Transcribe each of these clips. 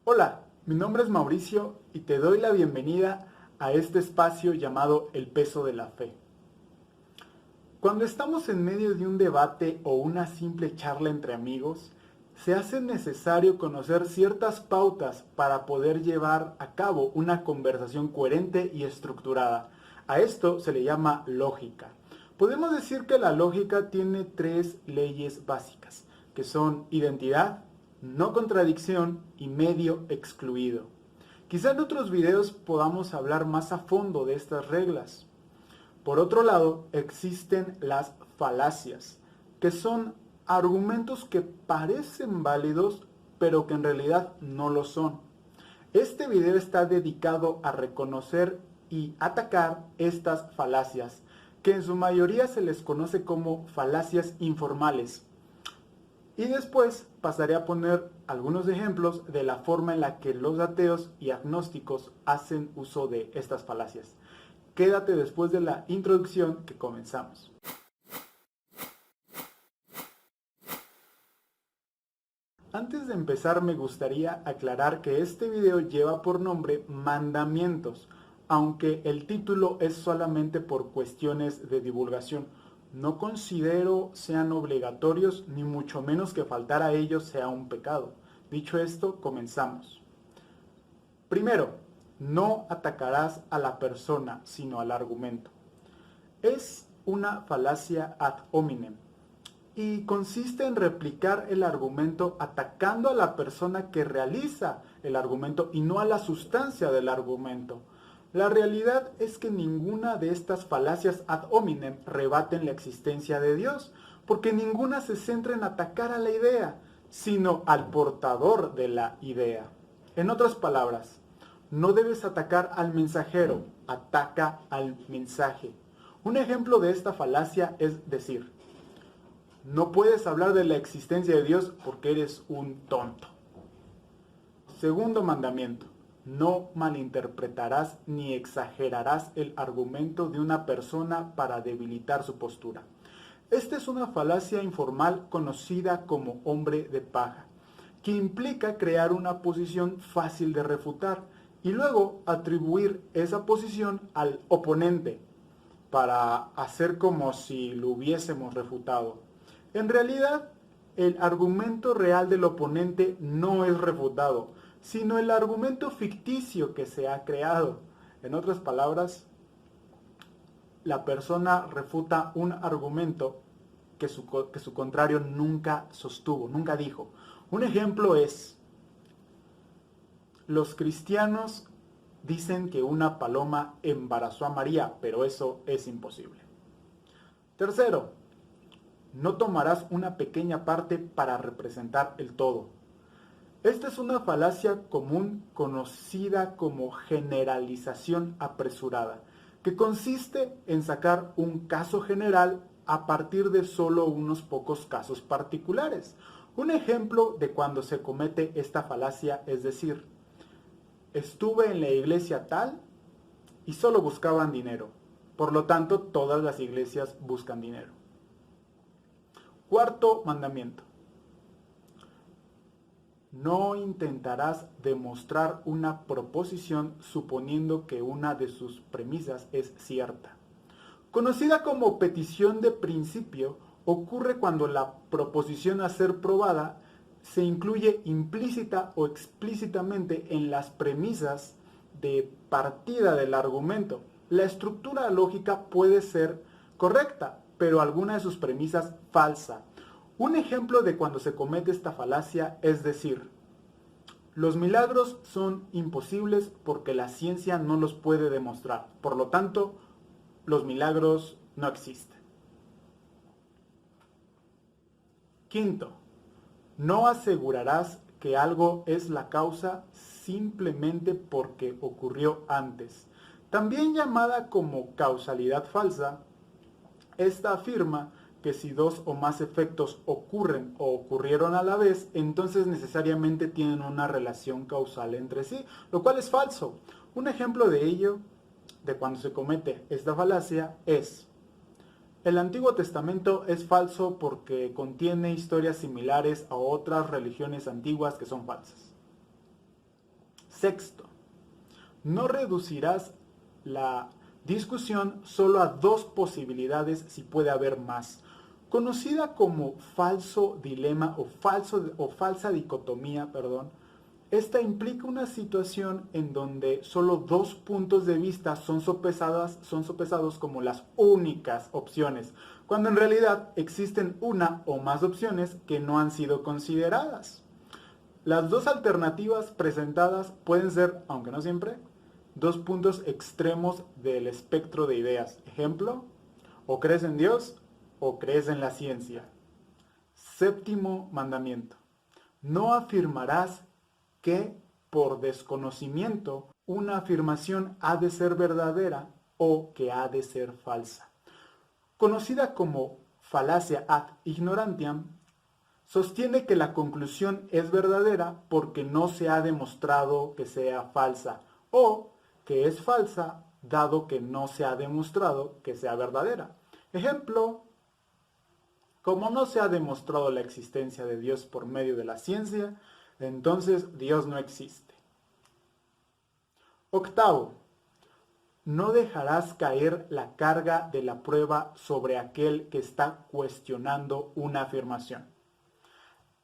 Hola, mi nombre es Mauricio y te doy la bienvenida a este espacio llamado El peso de la fe. Cuando estamos en medio de un debate o una simple charla entre amigos, se hace necesario conocer ciertas pautas para poder llevar a cabo una conversación coherente y estructurada. A esto se le llama lógica. Podemos decir que la lógica tiene tres leyes básicas, que son identidad, no contradicción y medio excluido. Quizá en otros videos podamos hablar más a fondo de estas reglas. Por otro lado, existen las falacias, que son argumentos que parecen válidos, pero que en realidad no lo son. Este video está dedicado a reconocer y atacar estas falacias, que en su mayoría se les conoce como falacias informales. Y después pasaré a poner algunos ejemplos de la forma en la que los ateos y agnósticos hacen uso de estas falacias. Quédate después de la introducción que comenzamos. Antes de empezar me gustaría aclarar que este video lleva por nombre Mandamientos, aunque el título es solamente por cuestiones de divulgación. No considero sean obligatorios, ni mucho menos que faltar a ellos sea un pecado. Dicho esto, comenzamos. Primero, no atacarás a la persona, sino al argumento. Es una falacia ad hominem y consiste en replicar el argumento atacando a la persona que realiza el argumento y no a la sustancia del argumento. La realidad es que ninguna de estas falacias ad hominem rebaten la existencia de Dios, porque ninguna se centra en atacar a la idea, sino al portador de la idea. En otras palabras, no debes atacar al mensajero, ataca al mensaje. Un ejemplo de esta falacia es decir, no puedes hablar de la existencia de Dios porque eres un tonto. Segundo mandamiento, no malinterpretarás ni exagerarás el argumento de una persona para debilitar su postura. Esta es una falacia informal conocida como hombre de paja, que implica crear una posición fácil de refutar y luego atribuir esa posición al oponente para hacer como si lo hubiésemos refutado. En realidad, el argumento real del oponente no es refutado, sino el argumento ficticio que se ha creado. En otras palabras, la persona refuta un argumento que su contrario nunca sostuvo, nunca dijo. Un ejemplo es, los cristianos dicen que una paloma embarazó a María, pero eso es imposible. Tercero, no tomarás una pequeña parte para representar el todo. Esta es una falacia común conocida como generalización apresurada, que consiste en sacar un caso general a partir de solo unos pocos casos particulares. Un ejemplo de cuando se comete esta falacia es decir, estuve en la iglesia tal y solo buscaban dinero. Por lo tanto, todas las iglesias buscan dinero. Cuarto mandamiento. No intentarás demostrar una proposición suponiendo que una de sus premisas es cierta. Conocida como petición de principio, ocurre cuando la proposición a ser probada se incluye implícita o explícitamente en las premisas de partida del argumento. La estructura lógica puede ser correcta, pero alguna de sus premisas falsa. Un ejemplo de cuando se comete esta falacia es decir, los milagros son imposibles porque la ciencia no los puede demostrar. Por lo tanto, los milagros no existen. Quinto, no asegurarás que algo es la causa simplemente porque ocurrió antes. También llamada como causalidad falsa, esta afirma que si dos o más efectos ocurren o ocurrieron a la vez, entonces necesariamente tienen una relación causal entre sí, lo cual es falso. Un ejemplo de ello, de cuando se comete esta falacia, es: el Antiguo Testamento es falso porque contiene historias similares a otras religiones antiguas que son falsas. Sexto, no reducirás la discusión solo a dos posibilidades si puede haber más. Conocida como falso dilema o falsa dicotomía, esta implica una situación en donde solo dos puntos de vista son sopesados como las únicas opciones, cuando en realidad existen una o más opciones que no han sido consideradas. Las dos alternativas presentadas pueden ser, aunque no siempre, dos puntos extremos del espectro de ideas. Ejemplo, o crees en Dios o crees en la ciencia. Séptimo mandamiento. No afirmarás que por desconocimiento una afirmación ha de ser verdadera o que ha de ser falsa. Conocida como falacia ad ignorantiam, sostiene que la conclusión es verdadera porque no se ha demostrado que sea falsa, o que es falsa dado que no se ha demostrado que sea verdadera. Ejemplo, como no se ha demostrado la existencia de Dios por medio de la ciencia, entonces Dios no existe. Octavo, no dejarás caer la carga de la prueba sobre aquel que está cuestionando una afirmación.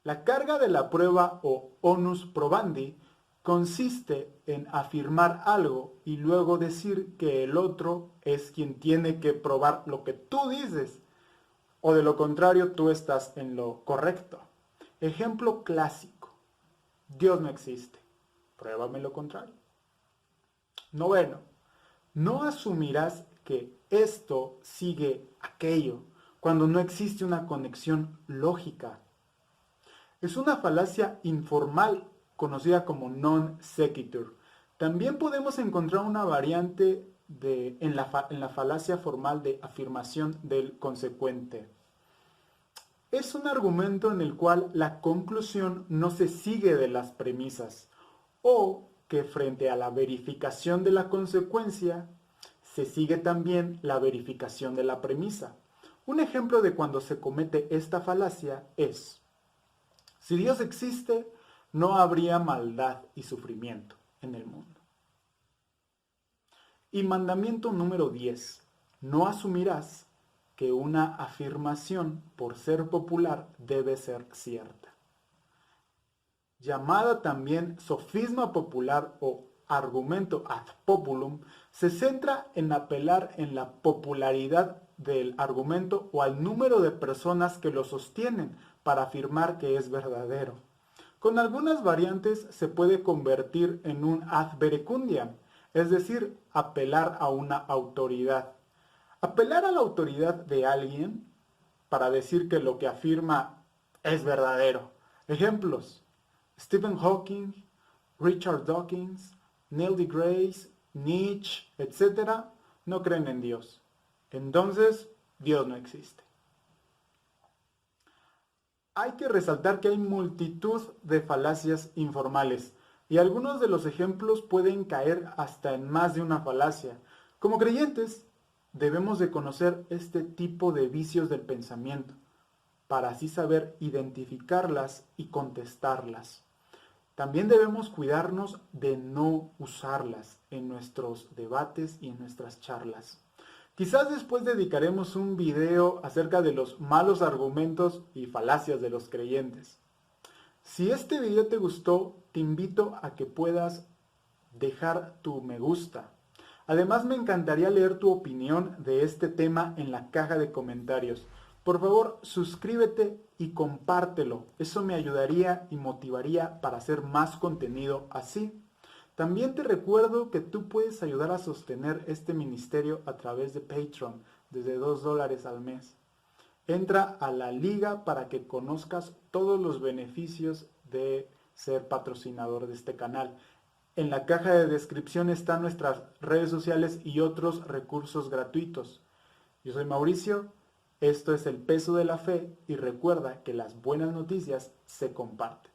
La carga de la prueba o onus probandi consiste en afirmar algo y luego decir que el otro es quien tiene que probar lo que tú dices, o de lo contrario tú estás en lo correcto. Ejemplo clásico: Dios no existe, pruébame lo contrario. Noveno, no asumirás que esto sigue aquello cuando no existe una conexión lógica. Es una falacia informal conocida como non sequitur. También podemos encontrar una variante en la falacia formal de afirmación del consecuente. Es un argumento en el cual la conclusión no se sigue de las premisas, o que frente a la verificación de la consecuencia se sigue también la verificación de la premisa. Un ejemplo de cuando se comete esta falacia es: si Dios existe, no habría maldad y sufrimiento en el mundo. Y mandamiento número 10. No asumirás que una afirmación, por ser popular, debe ser cierta. Llamada también sofisma popular o argumento ad populum, se centra en apelar en la popularidad del argumento o al número de personas que lo sostienen para afirmar que es verdadero. Con algunas variantes se puede convertir en un ad verecundiam, es decir, apelar a una autoridad. Apelar a la autoridad de alguien para decir que lo que afirma es verdadero. Ejemplos: Stephen Hawking, Richard Dawkins, Neil deGrasse, Nietzsche, etc. no creen en Dios. Entonces, Dios no existe. Hay que resaltar que hay multitud de falacias informales y algunos de los ejemplos pueden caer hasta en más de una falacia. Como creyentes, debemos de conocer este tipo de vicios del pensamiento para así saber identificarlas y contestarlas. También debemos cuidarnos de no usarlas en nuestros debates y en nuestras charlas. Quizás después dedicaremos un video acerca de los malos argumentos y falacias de los creyentes. Si este video te gustó, te invito a que puedas dejar tu me gusta. Además, me encantaría leer tu opinión de este tema en la caja de comentarios. Por favor, suscríbete y compártelo. Eso me ayudaría y motivaría para hacer más contenido así. También te recuerdo que tú puedes ayudar a sostener este ministerio a través de Patreon, desde $2 al mes. Entra a la liga para que conozcas todos los beneficios de ser patrocinador de este canal. En la caja de descripción están nuestras redes sociales y otros recursos gratuitos. Yo soy Mauricio, esto es El Peso de la Fe y recuerda que las buenas noticias se comparten.